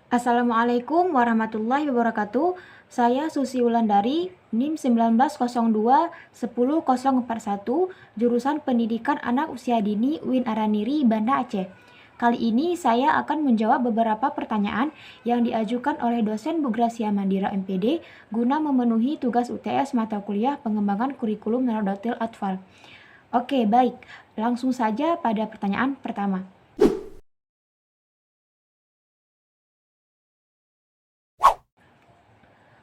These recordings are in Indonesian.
Assalamualaikum warahmatullahi wabarakatuh. Saya Susi Wulandari, NIM 1902 10041, jurusan Pendidikan Anak Usia Dini UIN Araniri, Banda Aceh. Kali ini saya akan menjawab beberapa pertanyaan yang diajukan oleh dosen Bu Gracia Mandira MPD guna memenuhi tugas UTS mata kuliah pengembangan kurikulum Nahdlatul Atfal. Oke, baik. Langsung saja pada pertanyaan pertama.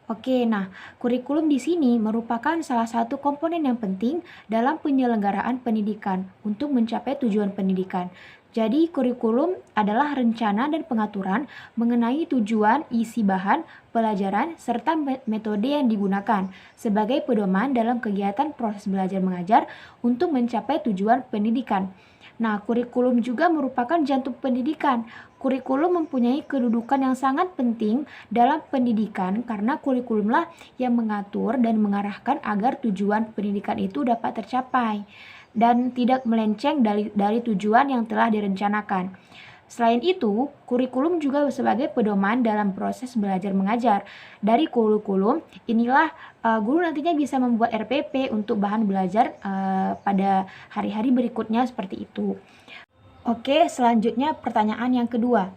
Oke, nah, kurikulum di sini merupakan salah satu komponen yang penting dalam penyelenggaraan pendidikan untuk mencapai tujuan pendidikan. Jadi, kurikulum adalah rencana dan pengaturan mengenai tujuan, isi bahan, pelajaran, serta metode yang digunakan sebagai pedoman dalam kegiatan proses belajar mengajar untuk mencapai tujuan pendidikan. Nah, kurikulum juga merupakan jantung pendidikan. Kurikulum mempunyai kedudukan yang sangat penting dalam pendidikan karena kurikulumlah yang mengatur dan mengarahkan agar tujuan pendidikan itu dapat tercapai dan tidak melenceng dari tujuan yang telah direncanakan. Selain itu, kurikulum juga sebagai pedoman dalam proses belajar mengajar. Dari kurikulum, inilah guru nantinya bisa membuat RPP untuk bahan belajar pada hari-hari berikutnya seperti itu. Oke, selanjutnya pertanyaan yang kedua.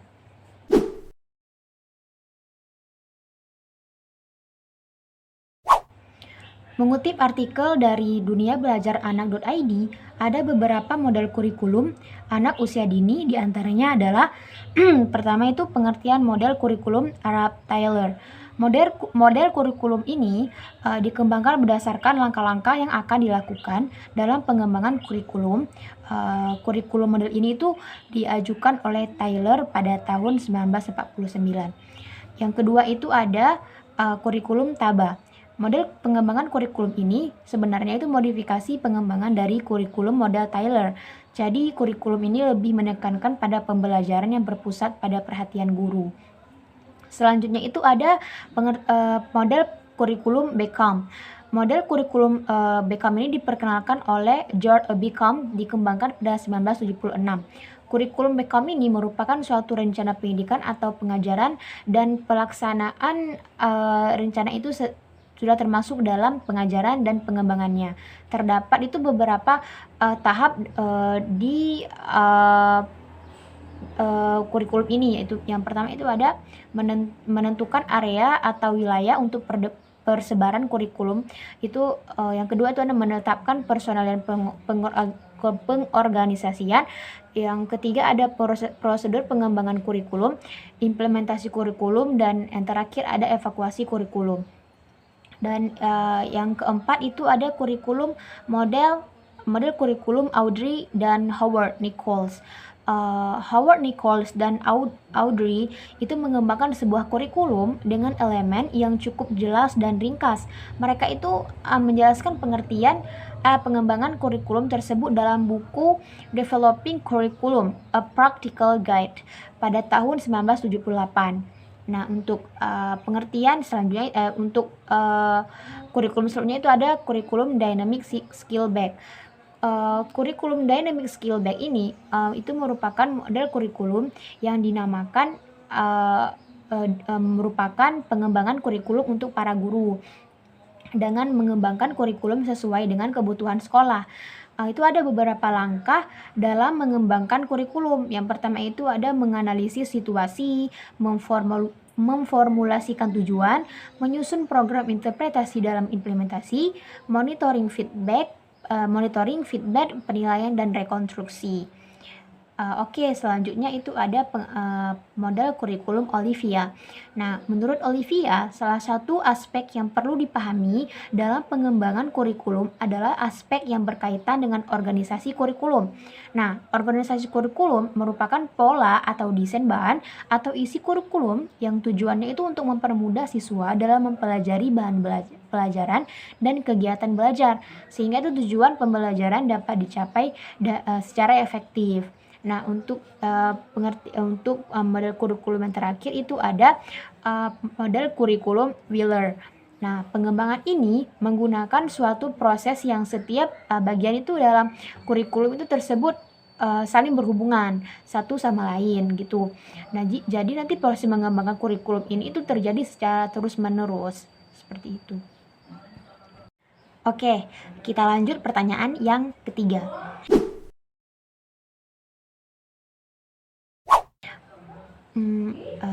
Mengutip artikel dari duniabelajaranak.id, ada beberapa model kurikulum anak usia dini, diantaranya adalah pertama itu pengertian model kurikulum Arab Taylor. Model kurikulum ini dikembangkan berdasarkan langkah-langkah yang akan dilakukan dalam pengembangan kurikulum. Kurikulum model ini itu diajukan oleh Taylor pada tahun 1949. Yang kedua itu ada kurikulum Taba. Model pengembangan kurikulum ini sebenarnya itu modifikasi pengembangan dari kurikulum model Taylor. Jadi kurikulum ini lebih menekankan pada pembelajaran yang berpusat pada perhatian guru. Selanjutnya itu ada model kurikulum Beckham. Model kurikulum Beckham ini diperkenalkan oleh George Beckham, dikembangkan pada 1976. Kurikulum Beckham ini merupakan suatu rencana pendidikan atau pengajaran dan pelaksanaan rencana itu sudah termasuk dalam pengajaran dan pengembangannya. Terdapat itu beberapa tahap di kurikulum ini, yaitu yang pertama itu ada menentukan area atau wilayah untuk persebaran kurikulum. Itu yang kedua itu ada menetapkan personal dan pengorganisasian. Yang ketiga ada prosedur pengembangan kurikulum, implementasi kurikulum, dan yang terakhir ada evakuasi kurikulum. Dan yang keempat itu ada kurikulum model kurikulum Audrey dan Howard Nichols. Howard Nichols dan Audrey itu mengembangkan sebuah kurikulum dengan elemen yang cukup jelas dan ringkas. Mereka itu menjelaskan pengertian pengembangan kurikulum tersebut dalam buku Developing Curriculum, A Practical Guide pada tahun 1978. Nah, untuk pengertian selanjutnya, untuk kurikulum selanjutnya itu ada kurikulum Dynamic Skill Bag. Kurikulum Dynamic Skill Bag ini itu merupakan model kurikulum yang dinamakan merupakan pengembangan kurikulum untuk para guru dengan mengembangkan kurikulum sesuai dengan kebutuhan sekolah. Itu ada beberapa langkah dalam mengembangkan kurikulum. Yang pertama itu ada menganalisis situasi, memformulasikan tujuan, menyusun program interpretasi dalam implementasi, monitoring feedback, penilaian dan rekonstruksi. Oke, selanjutnya itu ada model kurikulum Olivia. Nah, menurut Olivia, salah satu aspek yang perlu dipahami dalam pengembangan kurikulum adalah aspek yang berkaitan dengan organisasi kurikulum. Nah, organisasi kurikulum merupakan pola atau desain bahan atau isi kurikulum yang tujuannya itu untuk mempermudah siswa dalam mempelajari bahan pelajaran dan kegiatan belajar, sehingga itu tujuan pembelajaran dapat dicapai secara efektif. Nah, untuk model kurikulum yang terakhir itu ada model kurikulum Wheeler. Nah, pengembangan ini menggunakan suatu proses yang setiap bagian itu dalam kurikulum itu tersebut saling berhubungan satu sama lain gitu. Nah, jadi nanti proses mengembangkan kurikulum ini itu terjadi secara terus-menerus seperti itu. Oke, kita lanjut pertanyaan yang ketiga.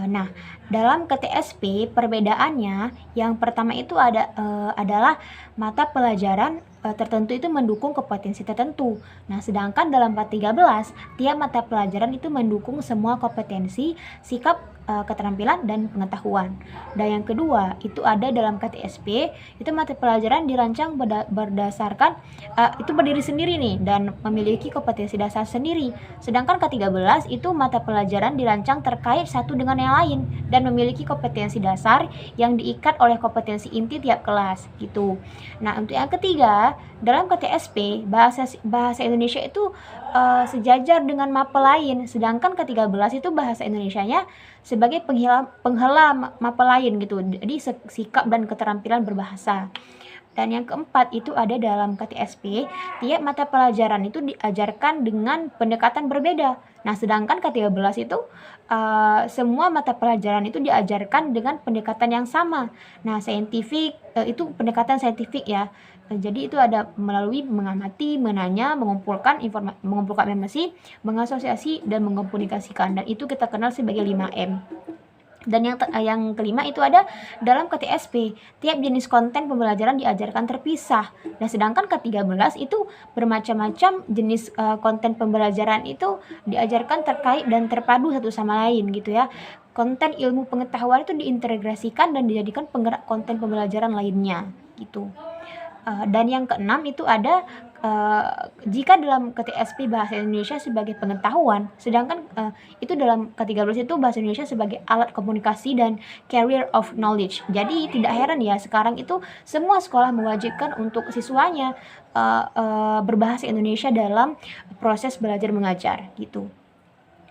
Nah, dalam KTSP perbedaannya yang pertama itu adalah mata pelajaran tertentu itu mendukung kompetensi tertentu. Nah, sedangkan dalam 413 tiap mata pelajaran itu mendukung semua kompetensi, sikap, keterampilan dan pengetahuan. Dan yang kedua itu ada dalam KTSP itu mata pelajaran dirancang berdasarkan itu berdiri sendiri nih dan memiliki kompetensi dasar sendiri. Sedangkan K13 itu mata pelajaran dirancang terkait satu dengan yang lain dan memiliki kompetensi dasar yang diikat oleh kompetensi inti tiap kelas gitu. Nah, untuk yang ketiga, dalam KTSP bahasa Indonesia itu sejajar dengan mapel lain, sedangkan K13 itu bahasa Indonesianya sebagai penghela mapel lain gitu. Jadi sikap dan keterampilan berbahasa. Dan yang keempat itu ada dalam KTSP, tiap mata pelajaran itu diajarkan dengan pendekatan berbeda. Nah, sedangkan K13 itu semua mata pelajaran itu diajarkan dengan pendekatan yang sama. Nah, saintifik itu pendekatan saintifik ya. Jadi itu ada melalui mengamati, menanya, mengumpulkan informasi, mengasosiasi dan mengkomunikasikan. Dan itu kita kenal sebagai 5M. Dan yang kelima itu ada dalam KTSP, tiap jenis konten pembelajaran diajarkan terpisah. Nah, sedangkan K13 itu bermacam-macam jenis konten pembelajaran itu diajarkan terkait dan terpadu satu sama lain gitu ya. Konten ilmu pengetahuan itu diintegrasikan dan dijadikan penggerak konten pembelajaran lainnya gitu. Dan yang keenam itu ada jika dalam KTSP bahasa Indonesia sebagai pengetahuan, sedangkan itu dalam K13 itu bahasa Indonesia sebagai alat komunikasi dan carrier of knowledge. Jadi tidak heran ya sekarang itu semua sekolah mewajibkan untuk siswanya berbahasa Indonesia dalam proses belajar mengajar gitu.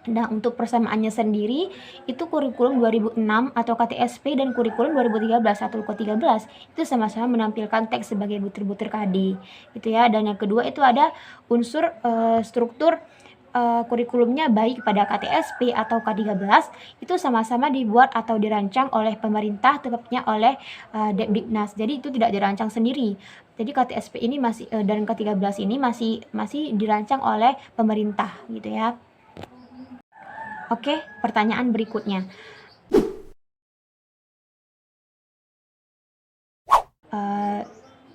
Nah, untuk persamaannya sendiri itu kurikulum 2006 atau KTSP dan kurikulum 2013 atau K13 itu sama-sama menampilkan teks sebagai butir-butir KD gitu ya. Dan yang kedua itu ada unsur struktur kurikulumnya baik pada KTSP atau K13 itu sama-sama dibuat atau dirancang oleh pemerintah, tepatnya oleh Depdiknas. Jadi itu tidak dirancang sendiri. Jadi KTSP ini masih dan K13 ini masih dirancang oleh pemerintah gitu ya. Oke, pertanyaan berikutnya.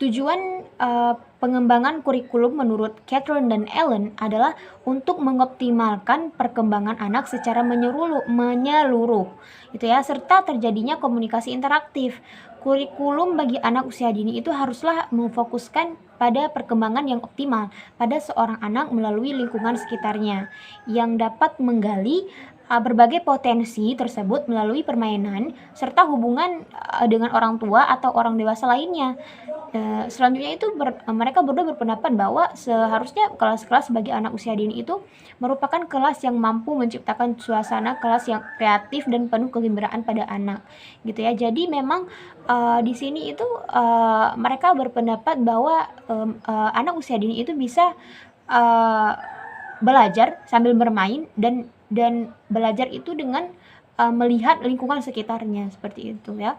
Tujuan pengembangan kurikulum menurut Catherine dan Ellen adalah untuk mengoptimalkan perkembangan anak secara menyeluruh gitu ya, serta terjadinya komunikasi interaktif. Kurikulum bagi anak usia dini itu haruslah memfokuskan pada perkembangan yang optimal pada seorang anak melalui lingkungan sekitarnya yang dapat menggali berbagai potensi tersebut melalui permainan serta hubungan dengan orang tua atau orang dewasa lainnya. Selanjutnya itu mereka berdua berpendapat bahwa seharusnya kelas-kelas bagi anak usia dini itu merupakan kelas yang mampu menciptakan suasana kelas yang kreatif dan penuh kegembiraan pada anak gitu ya. Jadi memang di sini itu mereka berpendapat bahwa anak usia dini itu bisa belajar sambil bermain dan belajar itu dengan melihat lingkungan sekitarnya seperti itu ya.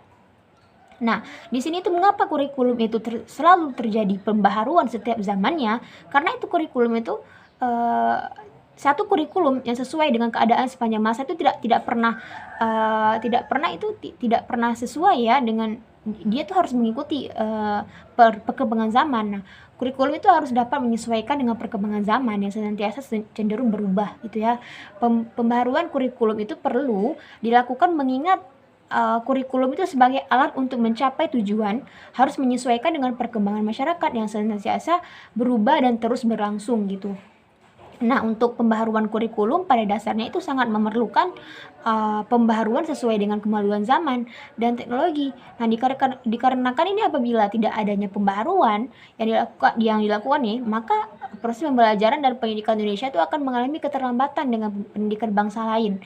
Nah, di sini itu mengapa kurikulum itu selalu terjadi pembaharuan setiap zamannya? Karena itu kurikulum itu satu kurikulum yang sesuai dengan keadaan sepanjang masa itu tidak pernah sesuai ya dengan dia tuh harus mengikuti perkembangan zaman. Nah, kurikulum itu harus dapat menyesuaikan dengan perkembangan zaman yang senantiasa cenderung berubah gitu ya. Pembaharuan kurikulum itu perlu dilakukan mengingat kurikulum itu sebagai alat untuk mencapai tujuan harus menyesuaikan dengan perkembangan masyarakat yang senantiasa berubah dan terus berlangsung gitu. Nah, untuk pembaharuan kurikulum pada dasarnya itu sangat memerlukan pembaharuan sesuai dengan kemajuan zaman dan teknologi. Nah, dikarenakan ini apabila tidak adanya pembaharuan yang dilakukan nih, maka proses pembelajaran dan pendidikan Indonesia itu akan mengalami keterlambatan dengan pendidikan bangsa lain.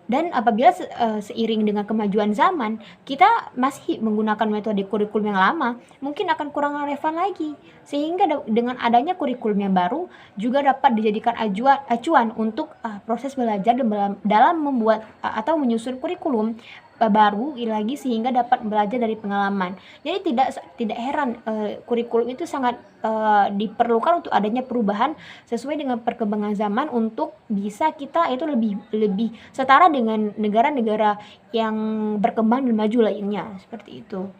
Dan apabila seiring dengan kemajuan zaman, kita masih menggunakan metode kurikulum yang lama, mungkin akan kurang relevan lagi. Sehingga dengan adanya kurikulum yang baru, juga dapat dijadikan acuan untuk proses belajar dalam membuat atau menyusun kurikulum baru lagi, sehingga dapat belajar dari pengalaman. Jadi tidak heran kurikulum itu sangat diperlukan untuk adanya perubahan sesuai dengan perkembangan zaman, untuk bisa kita itu lebih setara dengan negara-negara yang berkembang dan maju lainnya, seperti itu.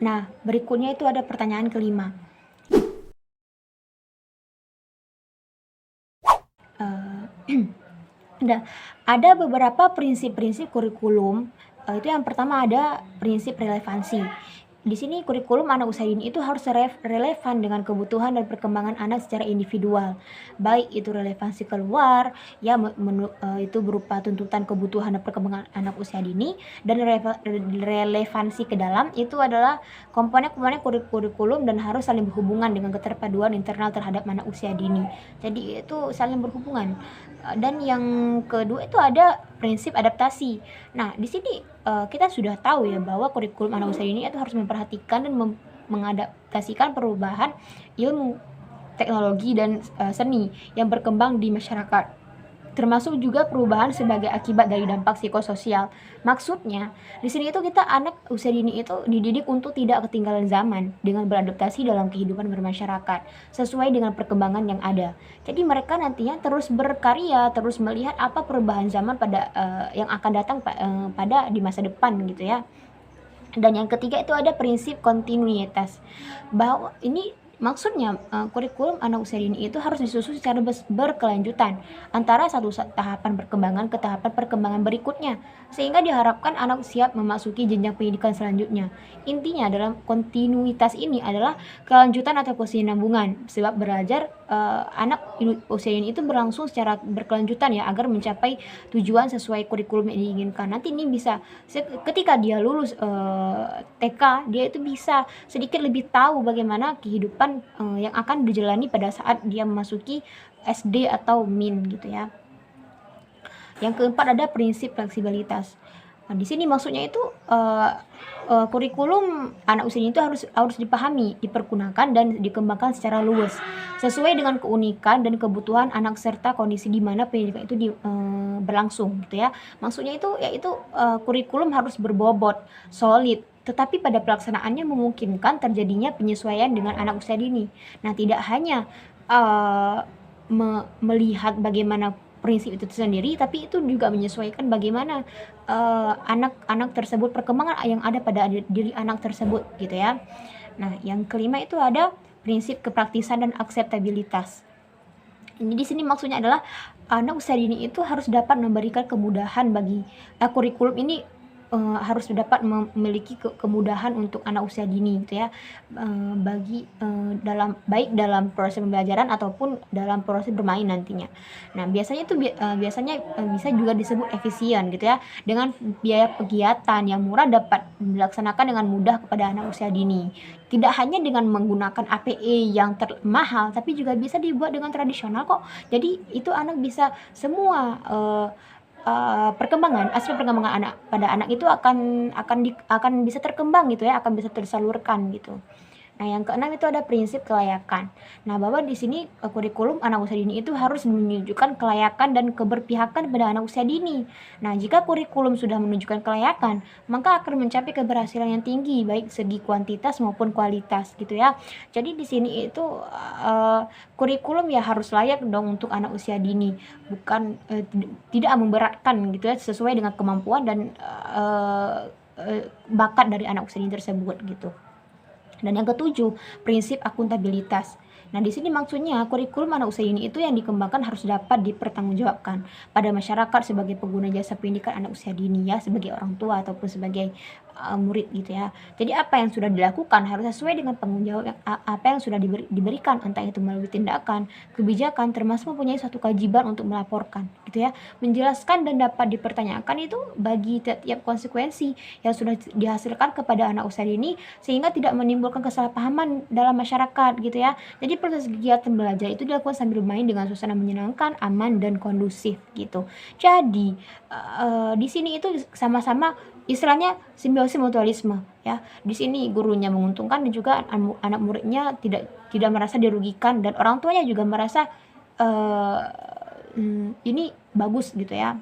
Nah, berikutnya itu ada pertanyaan kelima. Ada beberapa prinsip-prinsip kurikulum. Itu yang pertama ada prinsip relevansi. Di sini kurikulum anak usia dini itu harus relevan dengan kebutuhan dan perkembangan anak secara individual. Baik itu relevansi keluar, ya itu berupa tuntutan kebutuhan dan perkembangan anak usia dini, dan relevansi ke dalam itu adalah komponen-komponen kurikulum dan harus saling berhubungan dengan keterpaduan internal terhadap anak usia dini. Jadi itu saling berhubungan. Dan yang kedua itu ada prinsip adaptasi. Nah, di sini kita sudah tahu ya bahwa kurikulum anak usia dini itu harus memperhatikan dan mengadaptasikan perubahan ilmu, teknologi, dan seni yang berkembang di masyarakat, termasuk juga perubahan sebagai akibat dari dampak psikososial. Maksudnya, di sini itu kita anak usia dini itu dididik untuk tidak ketinggalan zaman dengan beradaptasi dalam kehidupan bermasyarakat sesuai dengan perkembangan yang ada. Jadi mereka nantinya terus berkarya, terus melihat apa perubahan zaman pada yang akan datang pada di masa depan gitu ya. Dan yang ketiga itu ada prinsip kontinuitas, bahwa ini maksudnya kurikulum anak usia dini itu harus disusun secara berkelanjutan antara satu tahapan perkembangan ke tahapan perkembangan berikutnya, sehingga diharapkan anak siap memasuki jenjang pendidikan selanjutnya. Intinya dalam kontinuitas ini adalah kelanjutan atau kesinambungan, sebab belajar anak usia dini itu berlangsung secara berkelanjutan ya, agar mencapai tujuan sesuai kurikulum yang diinginkan. Nanti ini bisa ketika dia lulus TK, dia itu bisa sedikit lebih tahu bagaimana kehidupan yang akan dijalani pada saat dia memasuki SD atau MIN gitu ya. Yang keempat ada prinsip fleksibilitas. Nah, di sini maksudnya itu kurikulum anak usia itu harus dipahami, dipergunakan dan dikembangkan secara luas sesuai dengan keunikan dan kebutuhan anak serta kondisi di mana pendidikan itu berlangsung gitu ya. Maksudnya itu yaitu kurikulum harus berbobot, solid, tetapi pada pelaksanaannya memungkinkan terjadinya penyesuaian dengan anak usia dini. Nah, tidak hanya melihat bagaimana prinsip itu sendiri, tapi itu juga menyesuaikan bagaimana anak-anak tersebut, perkembangan yang ada pada diri anak tersebut gitu ya. Nah, yang kelima itu ada prinsip kepraktisan dan akseptabilitas. Ini di sini maksudnya adalah anak usia dini itu harus dapat memberikan kemudahan bagi kurikulum ini harus dapat memiliki kemudahan untuk anak usia dini gitu ya, bagi baik dalam proses pembelajaran ataupun dalam proses bermain nantinya. Nah, biasanya itu bisa juga disebut efisien gitu ya, dengan biaya kegiatan yang murah dapat dilaksanakan dengan mudah kepada anak usia dini. Tidak hanya dengan menggunakan APE yang mahal, tapi juga bisa dibuat dengan tradisional kok. Jadi itu anak bisa semua aspek perkembangan anak itu akan bisa terkembang gitu ya, akan bisa tersalurkan gitu. Nah, yang keenam itu ada prinsip kelayakan. Nah, bahwa di sini kurikulum anak usia dini itu harus menunjukkan kelayakan dan keberpihakan pada anak usia dini. Nah, jika kurikulum sudah menunjukkan kelayakan, maka akan mencapai keberhasilan yang tinggi baik segi kuantitas maupun kualitas gitu ya. Jadi di sini itu kurikulum ya harus layak dong untuk anak usia dini, bukan tidak memberatkan gitu ya, sesuai dengan kemampuan dan bakat dari anak usia dini tersebut gitu. Dan yang ketujuh, prinsip akuntabilitas. Nah, di sini maksudnya kurikulum anak usia dini itu yang dikembangkan harus dapat dipertanggungjawabkan pada masyarakat sebagai pengguna jasa pendidikan anak usia dini ya, sebagai orang tua ataupun sebagai murid gitu ya. Jadi apa yang sudah dilakukan harus sesuai dengan tanggung jawab apa yang sudah diberikan, entah itu melalui tindakan, kebijakan, termasuk mempunyai suatu kewajiban untuk melaporkan gitu ya. Menjelaskan dan dapat dipertanyakan itu bagi tiap konsekuensi yang sudah dihasilkan kepada anak usia dini, sehingga tidak menimbulkan kesalahpahaman dalam masyarakat gitu ya. Jadi proses kegiatan belajar itu dilakukan sambil bermain dengan suasana menyenangkan, aman dan kondusif gitu. Jadi di sini itu sama-sama istilahnya simbiosis mutualisme ya. Di sini gurunya menguntungkan dan juga anak muridnya tidak merasa dirugikan, dan orang tuanya juga merasa ini bagus gitu ya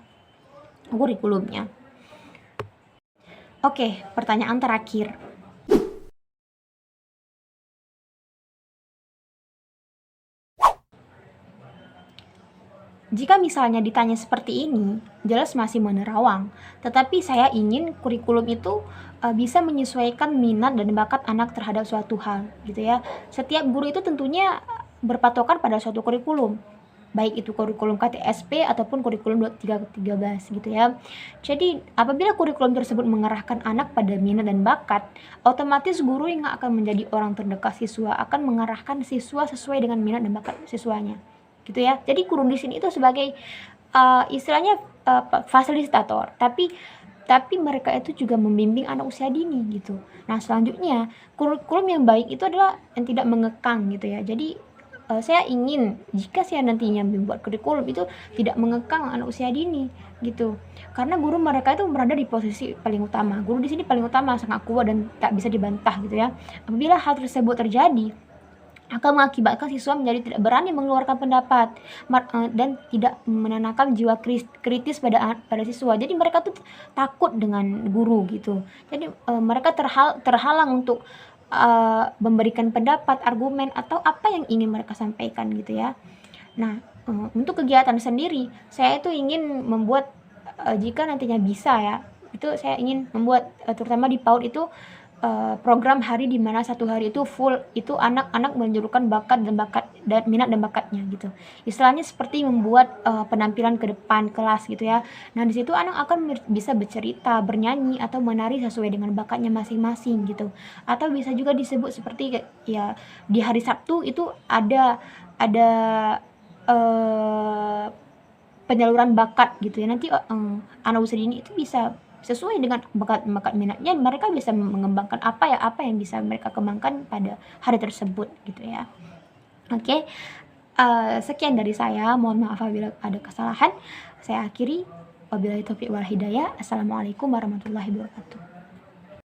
kurikulumnya. Oke, pertanyaan terakhir. Jika misalnya ditanya seperti ini, jelas masih menerawang. Tetapi saya ingin kurikulum itu bisa menyesuaikan minat dan bakat anak terhadap suatu hal, gitu ya. Setiap guru itu tentunya berpatokan pada suatu kurikulum, baik itu kurikulum KTSP ataupun kurikulum 2313 gitu ya. Jadi apabila kurikulum tersebut mengarahkan anak pada minat dan bakat, otomatis guru yang akan menjadi orang terdekat siswa akan mengarahkan siswa sesuai dengan minat dan bakat siswanya gitu ya. Jadi guru di sini itu sebagai istilahnya fasilitator, tapi mereka itu juga membimbing anak usia dini gitu. Nah, selanjutnya kurikulum yang baik itu adalah yang tidak mengekang gitu ya. Jadi saya ingin jika saya nantinya membuat kurikulum itu tidak mengekang anak usia dini gitu. Karena guru mereka itu berada di posisi paling utama. Guru di sini paling utama, sangat kuat dan tak bisa dibantah gitu ya. Apabila hal tersebut terjadi, akan mengakibatkan siswa menjadi tidak berani mengeluarkan pendapat dan tidak menanamkan jiwa kritis pada siswa. Jadi mereka tuh takut dengan guru gitu. Jadi mereka terhalang untuk memberikan pendapat, argumen atau apa yang ingin mereka sampaikan gitu ya. Nah, untuk kegiatan sendiri, saya itu ingin membuat jika nantinya bisa ya, itu saya ingin membuat terutama di PAUD itu program hari di mana satu hari itu full itu anak-anak menunjukkan bakat dan minat dan bakatnya gitu. Istilahnya seperti membuat penampilan ke depan kelas gitu ya. Nah, di situ anak akan bisa bercerita, bernyanyi atau menari sesuai dengan bakatnya masing-masing gitu. Atau bisa juga disebut seperti ya di hari Sabtu itu ada penyaluran bakat gitu ya. Nanti anak usia dini itu bisa sesuai dengan bakat minatnya, mereka bisa mengembangkan apa yang bisa mereka kembangkan pada hari tersebut gitu ya. Oke, sekian dari saya, mohon maaf apabila ada kesalahan. Saya akhiri, wabillahi taufiq wal hidayah. Assalamualaikum warahmatullahi wabarakatuh.